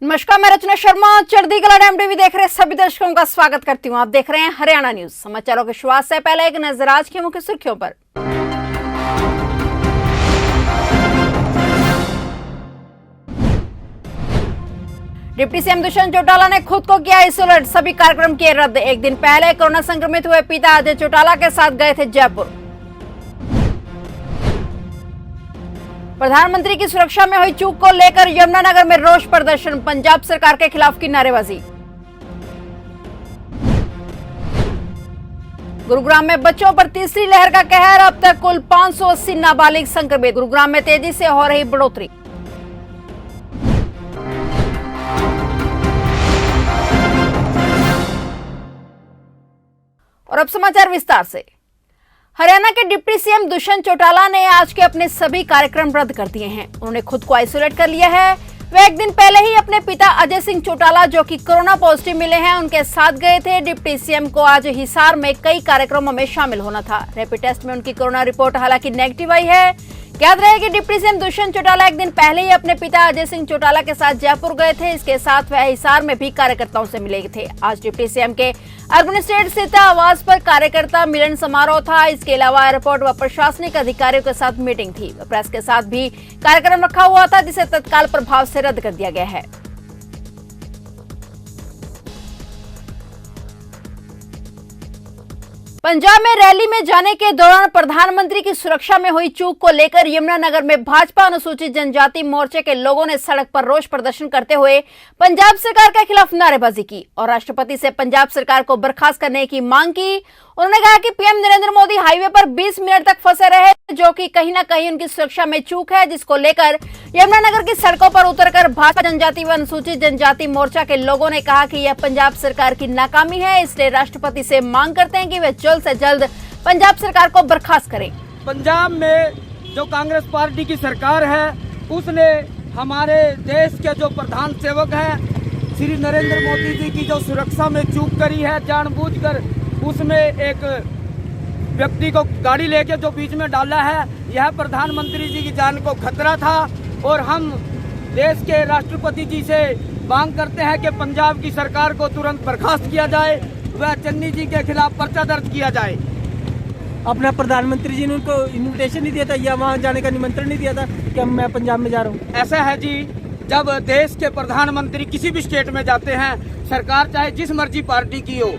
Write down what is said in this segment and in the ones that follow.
नमस्कार, मैं रचना शर्मा चढ़ती कला टाइम टीवी देख रहे सभी दर्शकों का स्वागत करती हूं। आप देख रहे हैं हरियाणा न्यूज। समाचारों की शुरुआत से पहले एक नजर आज की मुख्य सुर्खियों पर। डिप्टी सीएम दुष्यंत चौटाला ने खुद को किया आइसोलेट, सभी कार्यक्रम किए रद्द। एक दिन पहले कोरोना संक्रमित हुए पिता अजय चौटाला के साथ गए थे जयपुर। प्रधानमंत्री की सुरक्षा में हुई चूक को लेकर यमुनानगर में रोष प्रदर्शन, पंजाब सरकार के खिलाफ की नारेबाजी। गुरुग्राम में बच्चों पर तीसरी लहर का कहर, अब तक कुल 580 नाबालिग संक्रमित। गुरुग्राम में तेजी से हो रही बढ़ोतरी। और अब समाचार विस्तार से। हरियाणा के डिप्टी सीएम दुष्यंत चौटाला ने आज के अपने सभी कार्यक्रम रद्द कर दिए हैं। उन्होंने खुद को आइसोलेट कर लिया है। वे एक दिन पहले ही अपने पिता अजय सिंह चौटाला, जो कि कोरोना पॉजिटिव मिले हैं, उनके साथ गए थे। डिप्टी सीएम को आज हिसार में कई कार्यक्रमों में शामिल होना था। रैपिड टेस्ट में उनकी कोरोना रिपोर्ट हालांकि नेगेटिव आई है। याद रहे कि डिप्टी सीएम दुष्यंत चौटाला एक दिन पहले ही अपने पिता अजय सिंह चौटाला के साथ जयपुर गए थे। इसके साथ वह हिसार में भी कार्यकर्ताओं से मिले थे। आज डिप्टी सीएम के अर्बन स्टेट स्थित आवास पर कार्यकर्ता मिलन समारोह था। इसके अलावा एयरपोर्ट व प्रशासनिक अधिकारियों के साथ मीटिंग थी। प्रेस के साथ भी कार्यक्रम रखा हुआ था, जिसे तत्काल प्रभाव से रद्द कर दिया गया है। पंजाब में रैली में जाने के दौरान प्रधानमंत्री की सुरक्षा में हुई चूक को लेकर यमुनानगर में भाजपा अनुसूचित जनजाति मोर्चे के लोगों ने सड़क पर रोष प्रदर्शन करते हुए पंजाब सरकार के खिलाफ नारेबाजी की और राष्ट्रपति से पंजाब सरकार को बर्खास्त करने की मांग की। उन्होंने कहा कि पीएम नरेंद्र मोदी हाईवे पर 20 मिनट तक फंसे रहे, जो कि कहीं न कहीं उनकी सुरक्षा में चूक है, जिसको लेकर यमुनानगर की सड़कों पर उतरकर भाजपा जनजाति व अनुसूचित जनजाति मोर्चा के लोगों ने कहा कि यह पंजाब सरकार की नाकामी है। इसलिए राष्ट्रपति से मांग करते हैं कि वे जल्द से जल्द पंजाब सरकार को बर्खास्त करें। पंजाब में जो कांग्रेस पार्टी की सरकार है, उसने हमारे देश के जो प्रधान सेवक हैं श्री नरेंद्र मोदी जी की जो सुरक्षा में चूक करी है, जानबूझकर उसमें एक व्यक्ति को गाड़ी लेके जो बीच में डाला है, यह प्रधानमंत्री जी की जान को खतरा था। और हम देश के राष्ट्रपति जी से मांग करते हैं कि पंजाब की सरकार को तुरंत बर्खास्त किया जाए व चन्नी जी के खिलाफ पर्चा दर्ज किया जाए। अपना प्रधानमंत्री जी ने उनको इन्विटेशन नहीं दिया था या वहाँ जाने का निमंत्रण नहीं दिया था कि मैं पंजाब में जा रहा हूँ? ऐसा है जी, जब देश के प्रधानमंत्री किसी भी स्टेट में जाते हैं, सरकार चाहे जिस मर्जी पार्टी की हो,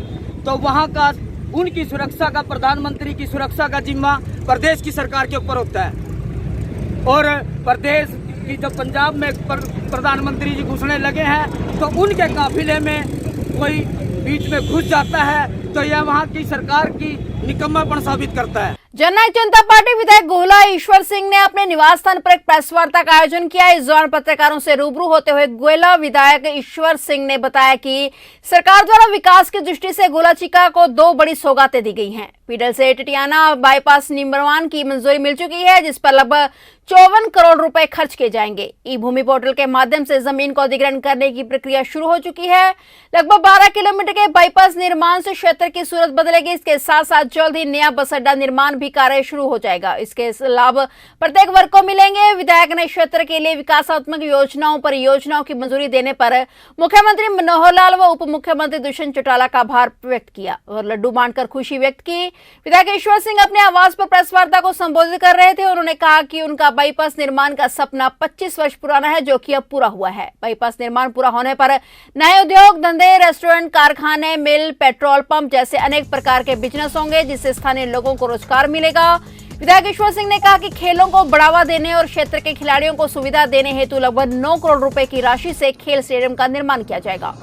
तो वहाँ का उनकी सुरक्षा का, प्रधानमंत्री की सुरक्षा का जिम्मा प्रदेश की सरकार के ऊपर होता है। और प्रदेश की जब पंजाब में प्रधानमंत्री जी घुसने लगे हैं, तो उनके काफिले में कोई बीच में घुस जाता है, तो यह वहाँ की सरकार की निकम्मापन साबित करता है। जननायक जनता पार्टी विधायक गोला ईश्वर सिंह ने अपने निवास स्थान पर एक प्रेस वार्ता का आयोजन किया। इस दौरान पत्रकारों से रूबरू होते हुए गोला विधायक ईश्वर सिंह ने बताया कि सरकार द्वारा विकास की दृष्टि से गोलाचिका को 2 बड़ी सौगातें दी गई हैं। पीडल से टिटियाना बाईपास निर्माण की मंजूरी मिल चुकी है, जिस पर लगभग 54 करोड़ रुपए खर्च किए जाएंगे। ई भूमि पोर्टल के माध्यम से जमीन को अधिग्रहण करने की प्रक्रिया शुरू हो चुकी है। लगभग 12 किलोमीटर के बाईपास निर्माण से क्षेत्र की सूरत बदलेगी। इसके साथ साथ जल्द ही नया बस अड्डा निर्माण भी कार्य शुरू हो जाएगा। इसके लाभ प्रत्येक वर्ग को मिलेंगे। विधायक ने क्षेत्र के लिए विकासात्मक योजनाओं पर योजनाओं की मंजूरी देने पर मुख्यमंत्री मनोहर लाल व उप मुख्यमंत्री दुष्यंत चौटाला का आभार व्यक्त किया और लड्डू बांटकर खुशी व्यक्त की। विधायक ईश्वर सिंह अपने आवास पर प्रेस वार्ता को संबोधित कर रहे थे। उन्होंने कहा कि उनका बाईपास निर्माण का सपना 25 वर्ष पुराना है, जो कि अब पूरा हुआ है। बाईपास निर्माण पूरा होने पर नए उद्योग धंधे, रेस्टोरेंट, कारखाने, मिल, पेट्रोल पंप जैसे अनेक प्रकार के बिजनेस होंगे, जिससे स्थानीय लोगों को रोजगार मिलेगा। विधायक ईश्वर सिंह ने कहा कि खेलों को बढ़ावा देने और क्षेत्र के खिलाड़ियों को सुविधा देने हेतु लगभग 9 करोड़ रुपए की राशि से खेल स्टेडियम का निर्माण किया जाएगा।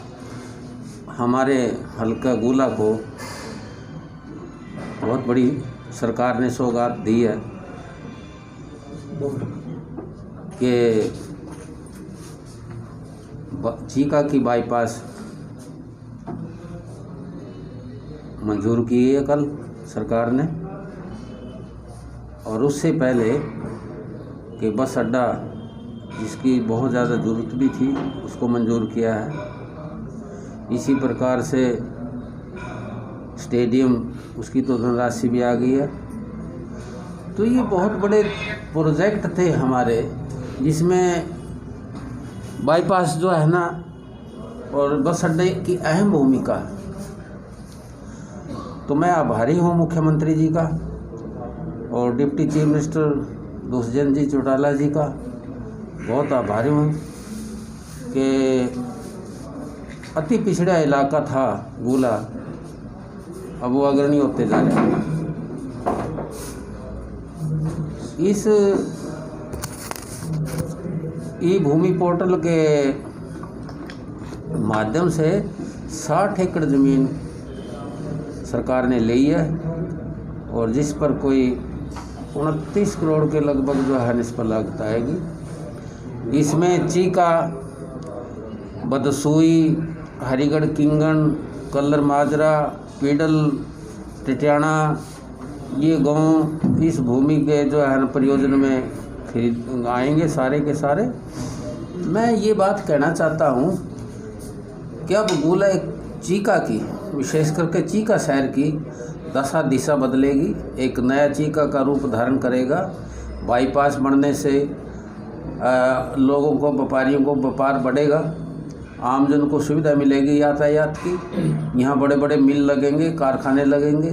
हमारे हल्का गोला को बहुत बड़ी सरकार ने सौगात दी है कि चीका की बाईपास मंजूर की है कल सरकार ने, और उससे पहले कि बस अड्डा जिसकी बहुत ज़्यादा ज़रूरत भी थी, उसको मंजूर किया है। इसी प्रकार से स्टेडियम, उसकी तो धनराशि भी आ गई है। तो ये बहुत बड़े प्रोजेक्ट थे हमारे, जिसमें बाईपास जो है ना और बस अड्डे की अहम भूमिका है। तो मैं आभारी हूँ मुख्यमंत्री जी का और डिप्टी चीफ मिनिस्टर दुष्यंत जी चौटाला जी का बहुत आभारी हूँ कि अति पिछड़ा इलाका था गोला, अब वो अग्रणी होते जा रहे हैं। इस ई भूमि पोर्टल के माध्यम से 60 एकड़ ज़मीन सरकार ने ली है और जिस पर कोई 29 करोड़ के लगभग जो है इस पर लागत आएगी। इसमें चीका, बदसूई, हरिगढ़, किंगन, कल्लर माजरा, पीडल, टिटियाना, ये गांव इस भूमि के जो है प्रयोजन में खरीद आएंगे सारे के सारे। मैं ये बात कहना चाहता हूँ कि अब गोला एक चीका की, विशेष करके चीका शहर की दशा दिशा बदलेगी, एक नया चीका का रूप धारण करेगा। बाईपास बनने से लोगों को, व्यापारियों को व्यापार बढ़ेगा, आमजन को सुविधा मिलेगी यातायात की। यहाँ बड़े बड़े मिल लगेंगे, कारखाने लगेंगे,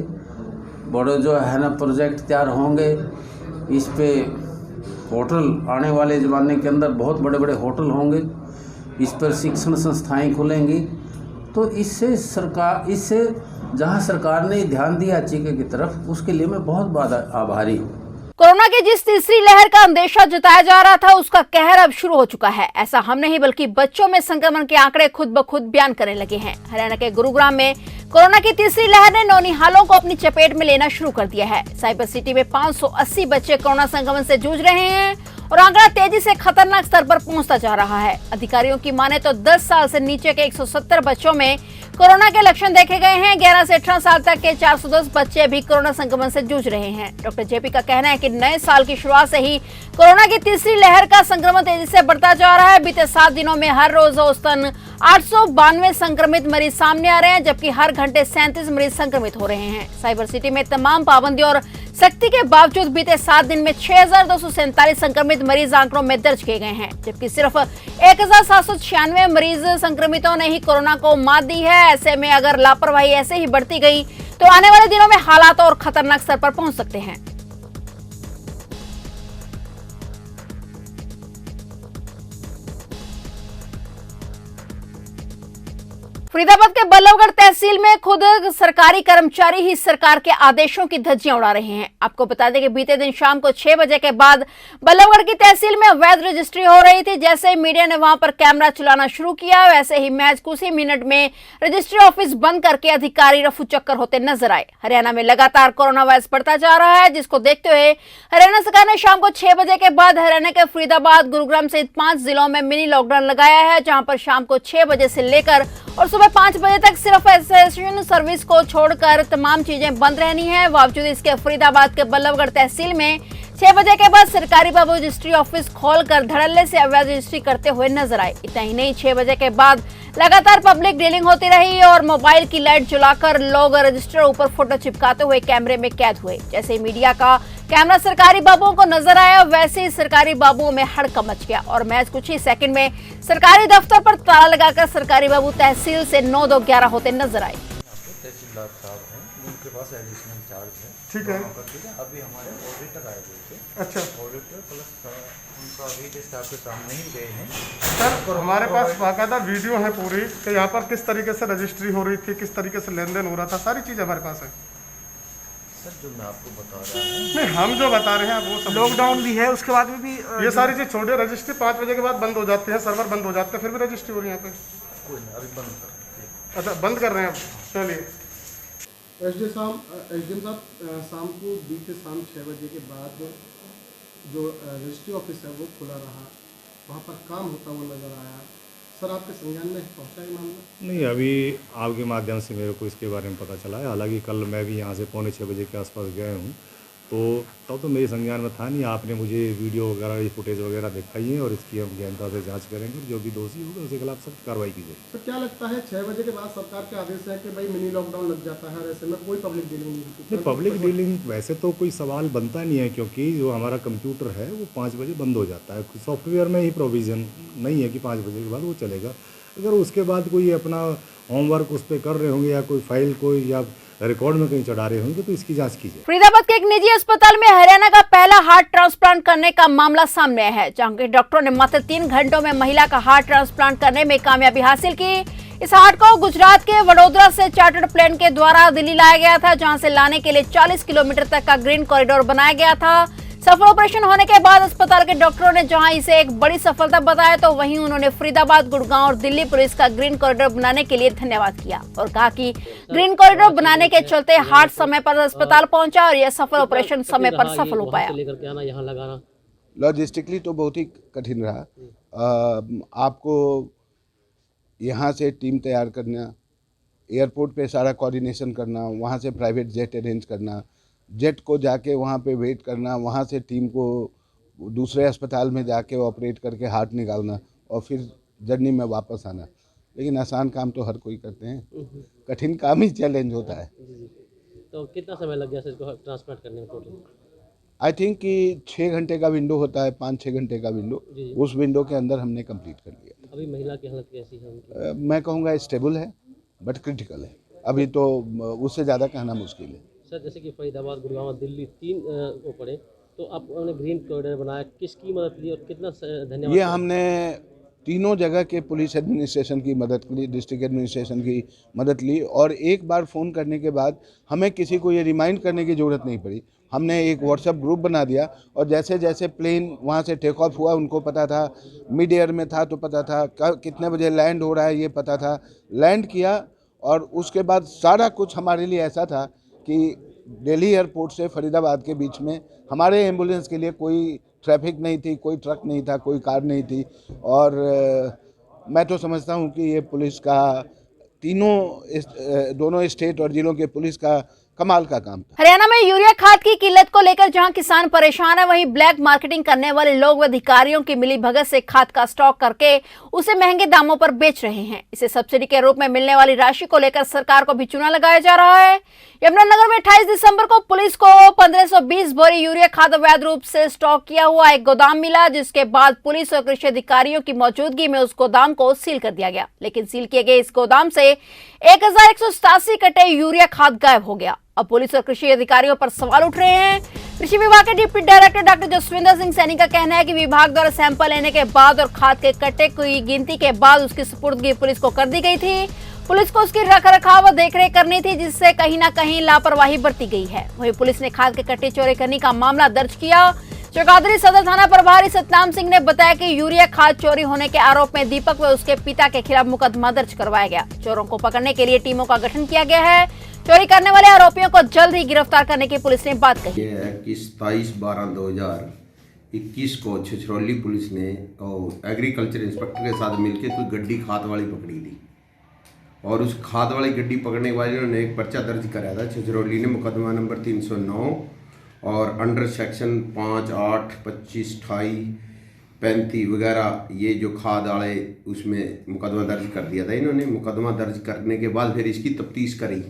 बड़े जो है ना प्रोजेक्ट तैयार होंगे। इस पे होटल आने वाले ज़माने के अंदर बहुत बड़े बड़े होटल होंगे, इस पर शिक्षण संस्थाएं खुलेंगी। तो इससे जहां सरकार ने ध्यान दिया चीके की तरफ, उसके लिए मैं बहुत आभारी हूँ। कोरोना की जिस तीसरी लहर का अंदेशा जताया जा रहा था, उसका कहर अब शुरू हो चुका है। ऐसा हम नहीं बल्कि बच्चों में संक्रमण के आंकड़े खुद ब खुद बयान करने लगे हैं। हरियाणा के गुरुग्राम में कोरोना की तीसरी लहर ने नौनिहालों को अपनी चपेट में लेना शुरू कर दिया है। साइबर सिटी में 580 बच्चे कोरोना संक्रमण से जूझ रहे हैं और आंकड़ा तेजी से खतरनाक स्तर पर पहुंचता जा रहा है। अधिकारियों की माने तो 10 साल से नीचे के 170 बच्चों में कोरोना के लक्षण देखे गए हैं। 11 से 18 साल तक के 410 बच्चे भी कोरोना संक्रमण से जूझ रहे हैं। डॉक्टर जेपी का कहना है कि नए साल की शुरुआत से ही कोरोना की तीसरी लहर का संक्रमण तेजी से बढ़ता जा रहा है। बीते 7 दिनों में हर रोज औसतन 892 संक्रमित मरीज सामने आ रहे हैं, जबकि हर घंटे 37 मरीज संक्रमित हो रहे हैं। साइबर सिटी में तमाम पाबंदी और सख्ती के बावजूद बीते 7 दिन में 6247 संक्रमित मरीज आंकड़ों में दर्ज किए गए हैं, जबकि सिर्फ 1796 मरीज संक्रमितों ने ही कोरोना को मात दी है। ऐसे में अगर लापरवाही ऐसे ही बढ़ती गई तो आने वाले दिनों में हालात और खतरनाक स्तर पर पहुंच सकते हैं। फरीदाबाद के बल्लभगढ़ तहसील में खुद सरकारी कर्मचारी ही सरकार के आदेशों की धज्जियां उड़ा रहे हैं। आपको बता दें कि बीते दिन शाम को 6 बजे के बाद बल्लभगढ़ की तहसील में अवैध रजिस्ट्री हो रही थी। जैसे ही मीडिया ने वहां पर कैमरा चलाना शुरू किया, वैसे ही महज कुछ ही मिनट में रजिस्ट्री ऑफिस बंद करके अधिकारी रफू चक्कर होते नजर आए। हरियाणा में लगातार कोरोना वायरस बढ़ता जा रहा है, जिसको देखते हुए हरियाणा सरकार ने शाम को 6 बजे के बाद हरियाणा के फरीदाबाद, गुरुग्राम सहित 5 जिलों में मिनी लॉकडाउन लगाया है, जहां पर शाम को 6 बजे से लेकर और सुबह 5 बजे तक सिर्फ एसेंशियल सर्विस को छोड़कर तमाम चीजें बंद रहनी है। बावजूद इसके फरीदाबाद के बल्लभगढ़ तहसील में 6 बजे के बाद सरकारी बाबू रजिस्ट्री ऑफिस खोलकर धड़ल्ले से अवैध रजिस्ट्री करते हुए नजर आए। इतना ही नहीं, 6 बजे के बाद लगातार पब्लिक डीलिंग होती रही और मोबाइल की लाइट जलाकर लोग रजिस्टर ऊपर फोटो चिपकाते हुए कैमरे में कैद हुए। जैसे ही मीडिया का कैमरा सरकारी बाबुओं को नजर आया, वैसे ही सरकारी बाबुओं में हड़कंप मच गया और महज कुछ ही सेकंड में सरकारी दफ्तर पर ताला लगाकर सरकारी बाबू तहसील से 9-2-11 होते नजर आए। तहसीलदार साहब हैं, उनके पास एडिशनल चार्ज है। ठीक है। अभी हमारे ऑडिटर आए हुए थे। अच्छा ऑडिटर प्लस उनका अभी स्टाफ के सामने ही गए हैं सर, हमारे पास बाकायदा वीडियो है पूरी कि यहाँ पर किस तरीके से रजिस्ट्री हो रही थी, किस तरीके से लेन देन हो रहा था, सारी चीज़ हमारे पास है। सर जो मैं आपको बता रहा हूँ, नहीं, हम जो बता रहे हैं वो सब लॉकडाउन भी है, उसके बाद में भी ये सारी चीज़ छोड़िए। रजिस्ट्री 5 बजे के बाद बंद हो जाती है, सर्वर बंद हो जाते हैं, फिर भी रजिस्ट्री हो रही है यहाँ पे। कोई नहीं, अभी बंद कर। अच्छा, बंद कर रहे हैं अब। चलिए एसडीएम साहब, शाम को बीते शाम 6 बजे के बाद जो रजिस्ट्री ऑफिस है वो खुला रहा, वहाँ पर काम होता हुआ नज़र आया। सर, आपके संज्ञान में पहुँचा ये मामला? नहीं, अभी आपके माध्यम से मेरे को इसके बारे में पता चला है। हालांकि कल मैं भी यहाँ से 5:45 बजे के आसपास गए हूँ तो तब तो मेरे संज्ञान में था नहीं। आपने मुझे वीडियो वगैरह ये फुटेज वगैरह दिखाई है और इसकी हम गहनता से जांच करेंगे। जो भी दोषी होगा उसके खिलाफ सख्त कार्रवाई की जाएगी। तो क्या लगता है 6 बजे के बाद सरकार के आदेश है कि भाई मिनी लॉकडाउन लग जाता है, ऐसे में कोई पब्लिक डीलिंग नहीं होती? नहीं, पब्लिक डीलिंग वैसे तो कोई सवाल बनता नहीं है, क्योंकि जो हमारा कंप्यूटर है वो 5 बजे बंद हो जाता है। सॉफ्टवेयर में ही प्रोविज़न नहीं है कि 5 बजे के बाद वो चलेगा। अगर उसके बाद कोई अपना होमवर्क उस पर कर रहे होंगे या कोई फाइल कोई या रिकॉर्ड में कहीं चढ़ा रहे होंगे तो इसकी जांच कीजिए। फरीदाबाद के एक निजी अस्पताल में हरियाणा का पहला हार्ट ट्रांसप्लांट करने का मामला सामने आया है, जहां के डॉक्टरों ने मात्र 3 घंटों में महिला का हार्ट ट्रांसप्लांट करने में कामयाबी हासिल की। इस हार्ट को गुजरात के वडोदरा से चार्टर्ड प्लेन के द्वारा दिल्ली लाया गया था, जहां से लाने के लिए 40 किलोमीटर तक का ग्रीन कॉरिडोर बनाया गया था। सफल ऑपरेशन होने के बाद अस्पताल के डॉक्टरों ने जहां इसे एक बड़ी सफलता बताया, तो वहीं उन्होंने फरीदाबाद, गुड़गांव और दिल्ली पुलिस का ग्रीन कॉरिडोर बनाने के लिए धन्यवाद किया और कहा कि ग्रीन कॉरिडोर बनाने के चलते हार्ट समय पर अस्पताल पहुंचा और यह सफल ऑपरेशन समय पर सफल हो पाया। लेकर के आना, यहाँ लगाना लॉजिस्टिकली तो बहुत ही कठिन रहा। आपको यहाँ से टीम तैयार करना, एयरपोर्ट पे सारा कोऑर्डिनेशन करना, वहाँ से प्राइवेट जेट अरेंज करना, जेट को जाके वहाँ पे वेट करना, वहाँ से टीम को दूसरे अस्पताल में जाके ऑपरेट करके हार्ट निकालना और फिर जर्नी में वापस आना। लेकिन आसान काम तो हर कोई करते हैं, कठिन काम ही चैलेंज होता है। तो कितना समय लग गया सर इसको ट्रांसप्लांट करने में टोटल? आई थिंक कि 6 घंटे का विंडो होता है, 5-6 घंटे का विंडो, उस विंडो के अंदर हमने कंप्लीट कर लिया। अभी महिला की हालत कैसी है उनकी? मैं कहूँगा स्टेबल है बट क्रिटिकल है, अभी तो उससे ज़्यादा कहना मुश्किल है। सर जैसे कि फरीदाबाद, गुड़गांव, दिल्ली 3 वो पड़े, तो आपने ग्रीन कॉरिडोर बनाया, किसकी मदद ली और कितना धन्यवाद? ये हमने तीनों जगह के पुलिस एडमिनिस्ट्रेशन की मदद ली, डिस्ट्रिक्ट एडमिनिस्ट्रेशन की मदद ली और एक बार फ़ोन करने के बाद हमें किसी को ये रिमाइंड करने की ज़रूरत नहीं पड़ी। हमने एक व्हाट्सएप ग्रुप बना दिया और जैसे जैसे प्लेन वहाँ से टेक ऑफ हुआ उनको पता था, मिड एयर में था तो पता था, कितने बजे लैंड हो रहा है ये पता था। लैंड किया और उसके बाद सारा कुछ हमारे लिए ऐसा था कि दिल्ली एयरपोर्ट से फरीदाबाद के बीच में हमारे एम्बुलेंस के लिए कोई ट्रैफिक नहीं थी, कोई ट्रक नहीं था, कोई कार नहीं थी। और मैं तो समझता हूँ कि ये पुलिस का दोनों स्टेट और जिलों के पुलिस का कमाल का काम था। हरियाणा में यूरिया खाद की किल्लत को लेकर जहां किसान परेशान है, वहीं ब्लैक मार्केटिंग करने वाले लोग व अधिकारियों की मिलीभगत से खाद का स्टॉक करके उसे महंगे दामों पर बेच रहे हैं। इसे सब्सिडी के रूप में मिलने वाली राशि को लेकर सरकार को भी चूना लगाया जा रहा है। यमुनानगर में 28 दिसंबर को पुलिस को 1520 बोरी यूरिया खाद अवैध रूप से स्टॉक किया हुआ एक गोदाम मिला, जिसके बाद पुलिस और कृषि अधिकारियों की मौजूदगी में उस गोदाम को सील कर दिया गया। लेकिन सील किए गए इस गोदाम से 1187 कट्टे यूरिया खाद गायब हो गया। अब पुलिस और कृषि अधिकारियों पर सवाल उठ रहे हैं। कृषि विभाग के deputy director doctor Jaswinder Singh Saini का कहना है कि विभाग द्वारा सैंपल लेने के बाद और खाद के कट्टे की गिनती के बाद उसकी सुपुर्दगी पुलिस को कर दी गई थी। पुलिस को उसकी रखरखाव व देखरेख करनी थी, जिससे कहीं न कहीं लापरवाही बरती गई है। वहीं पुलिस ने खाद के कट्टे चोरी करने का मामला दर्ज किया। चौगादरी सदर थाना प्रभारी सतनाम सिंह ने बताया कि यूरिया खाद चोरी होने के आरोप में दीपक व उसके पिता के खिलाफ मुकदमा दर्ज करवाया गया। चोरों को पकड़ने के लिए टीमों का गठन किया गया है। चोरी करने वाले आरोपियों को जल्द ही गिरफ्तार करने की पुलिस ने बात कही। ये है कि 27/12/2021 को छिछरौली पुलिस ने और एग्रीकल्चर इंस्पेक्टर के साथ मिलकर कोई गड्डी खाद वाली पकड़ी थी और उस खाद वाली गड्डी पकड़ने वाले ने एक पर्चा दर्ज कराया था। छिछरौली ने मुकदमा नंबर 309 और अंडर सेक्शन 5, 8, 25, 28, 35 वगैरह ये जो खाद वाले उसमें मुकदमा दर्ज कर दिया था। इन्होंने मुकदमा दर्ज करने के बाद फिर इसकी तफ्तीश करी।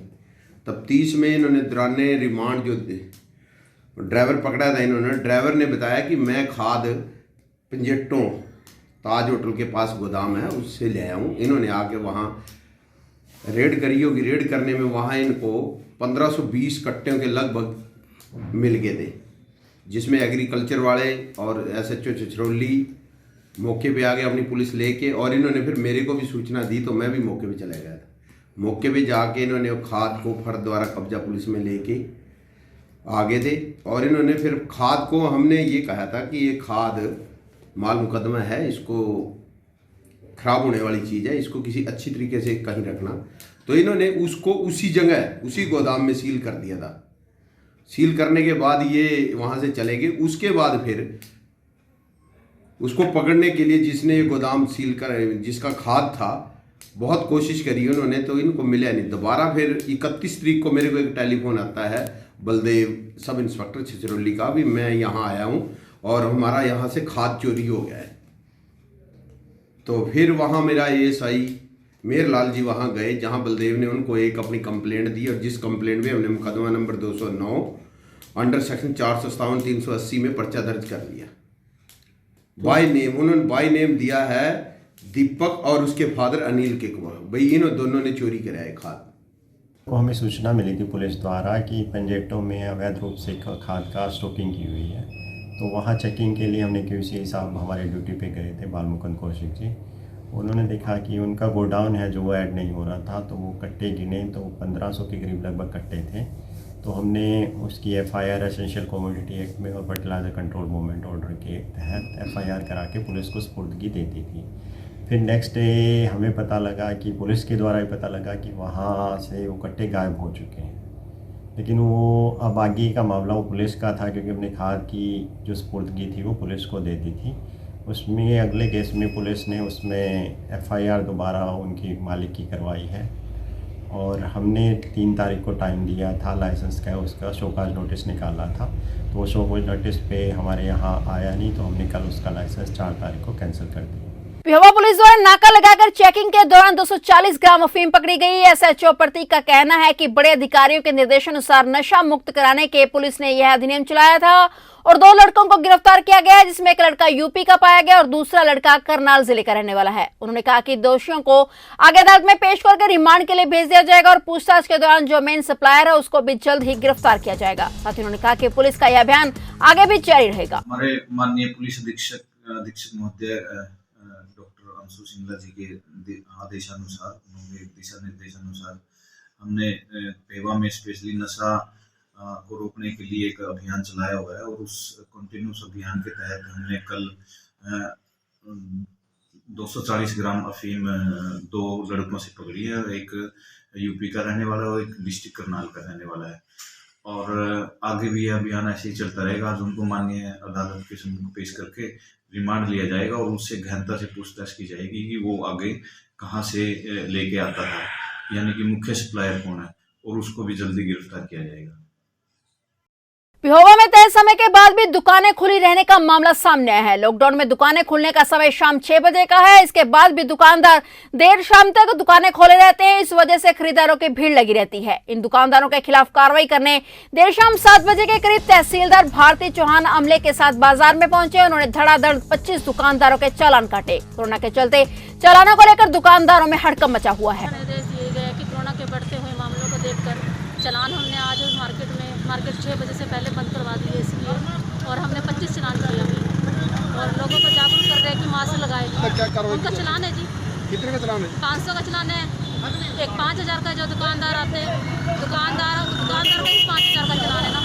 तफ्तीश में इन्होंने दौराने रिमांड जो ड्राइवर पकड़ा था, इन्होंने ड्राइवर ने बताया कि मैं खाद पिंजट्टों ताज होटल के पास गोदाम है उससे ले आया हूँ। इन्होंने आके वहाँ रेड करी होगी। रेड करने में वहाँ इनको 1520 कट्टों के लगभग मिल गए थे, जिसमें एग्रीकल्चर वाले और SHO छिछरौली मौके पे आ गए अपनी पुलिस लेके और इन्होंने फिर मेरे को भी सूचना दी तो मैं भी मौके पे चला गया था। मौके पे जाके इन्होंने खाद को फर्द द्वारा कब्जा पुलिस में लेके आ गए थे और इन्होंने फिर खाद को हमने ये कहा था कि ये खाद माल मुकदमा है, इसको खराब होने वाली चीज़ है, इसको किसी अच्छी तरीके से कहीं रखना। तो इन्होंने उसको उसी जगह उसी गोदाम में सील कर दिया था। सील करने के बाद ये वहाँ से चले गए। उसके बाद फिर उसको पकड़ने के लिए जिसने ये गोदाम सील कर जिसका खाद था बहुत कोशिश करी उन्होंने, तो इनको मिला नहीं। दोबारा फिर 31 तारीख को मेरे को एक टेलीफोन आता है बलदेव सब इंस्पेक्टर छिछरौली का भी मैं यहाँ आया हूँ और हमारा यहाँ से खाद चोरी हो गया है। तो फिर वहाँ मेरा ASI मेहर लाल जी वहाँ गए जहाँ बलदेव ने उनको एक अपनी कंप्लेंट दी और जिस कंप्लेंट में हमने मुकदमा नंबर 209 अंडर सेक्शन 457 380 में पर्चा दर्ज कर लिया। बाय नेम उन्होंने बाय नेम दिया है दीपक और उसके फादर अनिल के कुमार, भाई इन दोनों ने चोरी कराया है खाद। को हमें सूचना मिली थी पुलिस द्वारा कि पंजेटो में अवैध रूप से खाद का स्टॉकिंग की हुई है। तो वहाँ चेकिंग के लिए हमने QC साहब हमारे ड्यूटी पे गए थे, बालमुकुंद कौशिक जी। उन्होंने देखा कि उनका गोडाउन है जो वो ऐड नहीं हो रहा था, तो वो कट्टे गिने तो 1500 के करीब लगभग कट्टे थे। तो हमने उसकी FIR एसेंशियल कमोडिटी एक्ट में और फर्टिलाइज़र कंट्रोल मूवमेंट ऑर्डर के तहत FIR करा के पुलिस को सुपुर्दगी दे दी थी। फिर नेक्स्ट डे हमें पता लगा कि पुलिस के द्वारा ही पता लगा कि वहाँ से वो कट्टे गायब हो चुके हैं। लेकिन वो अब आगे का मामला वो पुलिस का था, क्योंकि हमने खाद की जो सुपुर्दगी थी वो पुलिस को दे दी थी। उसमें अगले केस में पुलिस ने उसमें FIR दोबारा उनकी मालिक की करवाई है और हमने 3 तारीख को टाइम दिया था लाइसेंस का, उसका शोकाज नोटिस निकाला था। तो वो शोकाज नोटिस पे हमारे यहाँ आया नहीं, तो हमने कल उसका लाइसेंस 4 तारीख को कैंसिल कर दिया। पिहोवा पुलिस द्वारा नाका लगाकर चेकिंग के दौरान 240 ग्राम अफीम पकड़ी गई। SHO प्रतीक का कहना है कि बड़े अधिकारियों के निर्देशानुसार नशा मुक्त कराने के पुलिस ने यह अधिनियम चलाया था और 2 लड़कों को गिरफ्तार किया गया है, जिसमें एक लड़का यूपी का पाया गया और दूसरा लड़का करनाल जिले का रहने वाला है। उन्होंने कहा कि दोषियों को आगे अदालत में पेश करके रिमांड के लिए भेज दिया जाएगा और पूछताछ के दौरान जो मेन सप्लायर है उसको भी जल्द ही गिरफ्तार किया जाएगा। साथ ही उन्होंने कहा कि पुलिस का यह अभियान आगे भी जारी रहेगा। हमारे माननीय पुलिस अधीक्षक महोदय डॉक्टर अंशु सिंगला जी के आदेशानुसार, उन्होंने दिशा निर्देशानुसार हमने पेवा में स्पेशली नशा को रोकने के लिए एक अभियान चलाया हुआ है और उस कंटिन्यूस अभियान के तहत हमने कल 240 ग्राम अफीम 2 लड़कों से पकड़ी है। एक यूपी का रहने वाला है और एक डिस्ट्रिक्ट करनाल का रहने वाला है और आगे भी यह अभियान ऐसे ही चलता रहेगा। आज उनको माननीय अदालत के सम्मुख पेश करके रिमांड लिया जाएगा और उससे गहनता से पूछताछ की जाएगी कि वो आगे कहाँ से लेके आता था, यानी कि मुख्य सप्लायर कौन है, और उसको भी जल्दी गिरफ्तार किया जाएगा। पिहोवा में तय समय के बाद भी दुकानें खुली रहने का मामला सामने आया है। लॉकडाउन में दुकानें खुलने का समय शाम 6 बजे का है। इसके बाद भी दुकानदार देर शाम तक दुकानें खोले रहते हैं। इस वजह से खरीदारों की भीड़ लगी रहती है। इन दुकानदारों के खिलाफ कार्रवाई करने देर शाम 7 बजे के करीब तहसीलदार भारती चौहान अमले के साथ बाजार में पहुंचे। उन्होंने धड़ाधड़ 25 दुकानदारों के चालान काटे। कोरोना के चलते चालानों को लेकर दुकानदारों में हड़कंप मचा हुआ है। निर्देश दिए गए कि कोरोना के बढ़ते हुए मामलों को देखकर चालान हमने आज मार्केट 6 बजे से पहले बंद करवा दिए इसलिए, और हमने 25 चालान किए और लोगों को जागरूक कर रहे हैं कि मास्क लगाए। उनका चालान है जी। कितने का चालान है? 500 का चालान है। एक 5000 का जो दुकानदार आते हैं, दुकानदार का 5000 का चालान है ना।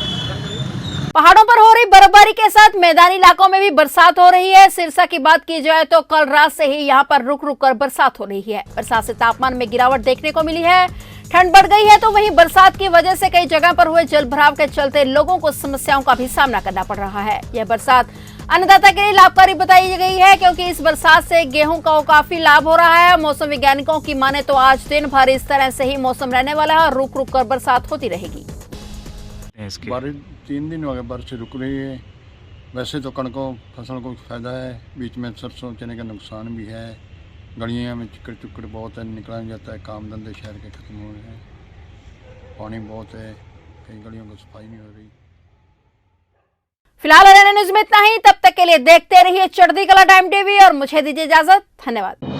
पहाड़ों पर हो रही बर्फबारी के साथ मैदानी इलाकों में भी बरसात हो रही है। सिरसा की बात की जाए तो कल रात से ही यहां पर रुक रुक कर बरसात हो रही है। बरसात से तापमान में गिरावट देखने को मिली है। ठंड बढ़ गई है तो वहीं बरसात की वजह से कई जगह पर हुए जलभराव के चलते लोगों को समस्याओं का भी सामना करना पड़ रहा है। यह बरसात अन्नदाता के लिए लाभकारी बताई गई है, क्योंकि इस बरसात से गेहूं का काफी लाभ हो रहा है। मौसम वैज्ञानिकों की माने तो आज दिन भर इस तरह से ही मौसम रहने वाला है और रुक रुक कर बरसात होती रहेगी। 3 दिन हो गए बारिश रुक रही है। वैसे तो कणकों फसल को फायदा है, बीच में सरसों चने का नुकसान भी है। गलियों में चिकड़ बहुत है, निकला नहीं जाता है, काम धंधे शहर के खत्म हो रहे हैं, पानी बहुत है, कई गलियों को सफाई नहीं हो रही। फिलहाल न्यूज में इतना ही। तब तक के लिए देखते रहिए चढ़ती कला टाइम टीवी और मुझे दीजिए इजाजत। धन्यवाद।